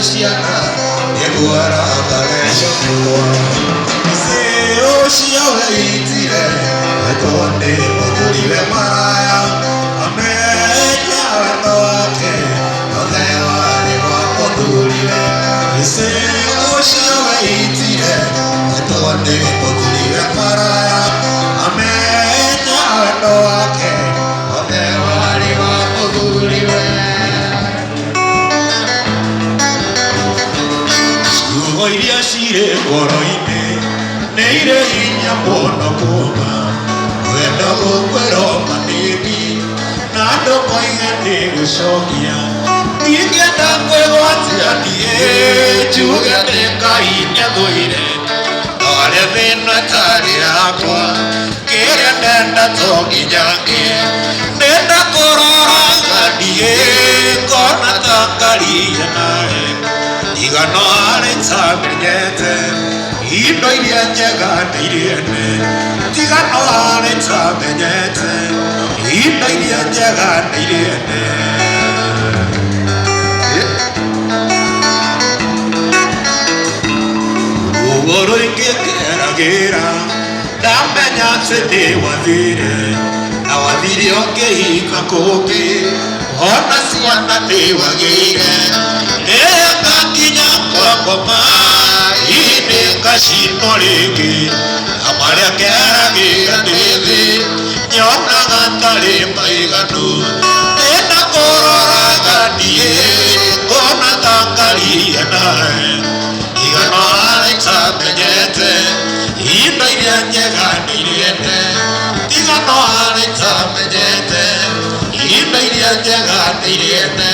ciana nĩguara ngagecokwo cio weitire tondĩ mũthuriwe maraya amenya wendo wake othe warĩ wa mũthuriwe cio weitire tondĩ mũthuriwe maraya amenya wendo wake othe warĩ wa mũthuriwe ciugo iria cirĩ ngoro-inĩ nĩ irĩ hinya mũno kuuma wendo gũkwĩrwo manini na andũ moige nĩ gũcokia ingĩenda kwĩgwatia niĩ njuge nĩ Ngai nĩathũire ndware thĩna tarĩ yakwa kĩrĩa ndenda to nginya ngĩe ndenda kũroraga niĩ ngona ta ngaria nawe igano harĩ tamenyete indo iria njega nĩ irĩene tigano harĩ tamenyete indo iria njega nĩ irĩene ruo rũingĩ ngĩgeragĩra ndamenya atĩ nĩ wathire na wathire ũngĩhika kũngĩ ona ciana nĩ wagĩire rĩrĩa ngakinya kwa ngoma ini ngacino rĩngĩ na marĩa ngeragĩra ndĩ thĩ nyonaga tarĩ maiganu ndenda kũroraga niĩ ngona ta ngaria nawe igano harĩ tamenyete indo iria njega nĩ irĩene tigano harĩ tamenyete indo iria njega nĩ irĩene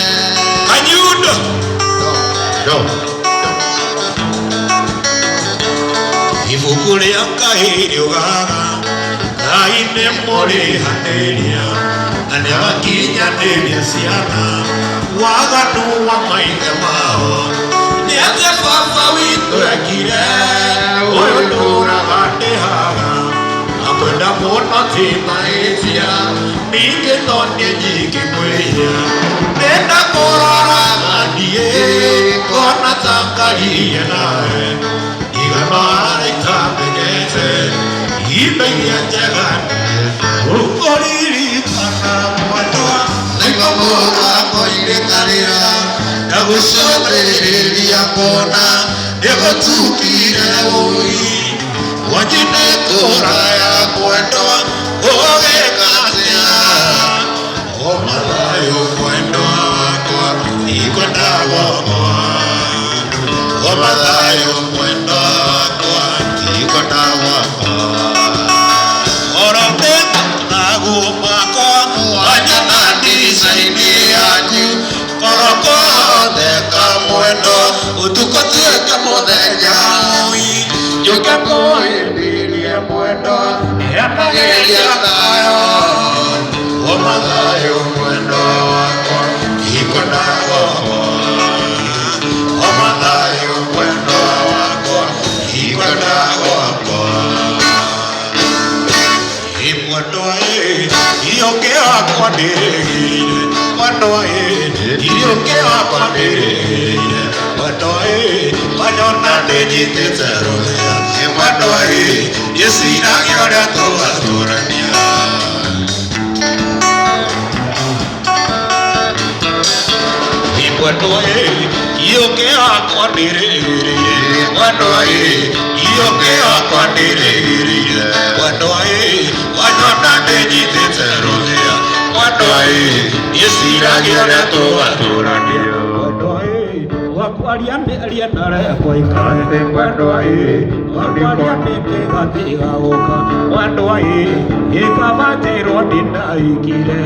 Kanyundo ibuku rĩa Ngai riugaga Ngai nĩ mũrĩhanĩria na nĩakinyanĩria ciana waganu wa maithe mao nĩ atĩ baba witũ ekire ũyũ ndũraga ndĩhaga na kwenda mũno ti mahĩtia ningĩ to nĩ nyingĩ mwĩhia ndenda kũroraga niĩ ngona ta ngaria nawe igano harĩ tamenyete indo iria njega ũkũririkana mwendwa nĩguo mũgambo irĩkanĩra na gũcothĩrĩria mbona nĩgũtukire ũi wanji nĩ kũraya mwendwa ũgĩkatia o mathayũ mwendwa wakwa ikwenda gwakwa o mathayũ mwendwa wakwa ikwenda gwakwa oro ndĩmanagu makwa wanyona ndirica-inĩ yanyu koroko theka mwendo ũtukũ tuĩke mũthenya ũi njũke mũhĩmbĩrie mwendo nĩanagĩria thayũ o mathayũ mwendo wakwa ikwenda gwakwa o mathayũ mwendo wakwa ikwenda gwakwa mwendo ĩyũkĩ wakwa ndĩrĩgĩire mwendo ĩyũkĩ wakwa ndĩrĩgĩire mwendo wanyona ndĩnyitĩte rũthĩa mwendo gĩciragia ũrĩa tũgatũrania mwendo ĩyũkĩ wakwa ndĩrĩgĩire mwendo ĩyũkĩ wakwa ndĩrĩgĩire mwendo wanyona ndĩnyitĩte rũthĩa mwendo gĩciragia ũrĩa tũgatũrania wakwaria mĩaria narekwa ikate mwendo wakwaria mĩkĩgatiga gũka mwendo ĩkabatĩrwo ndĩnaikire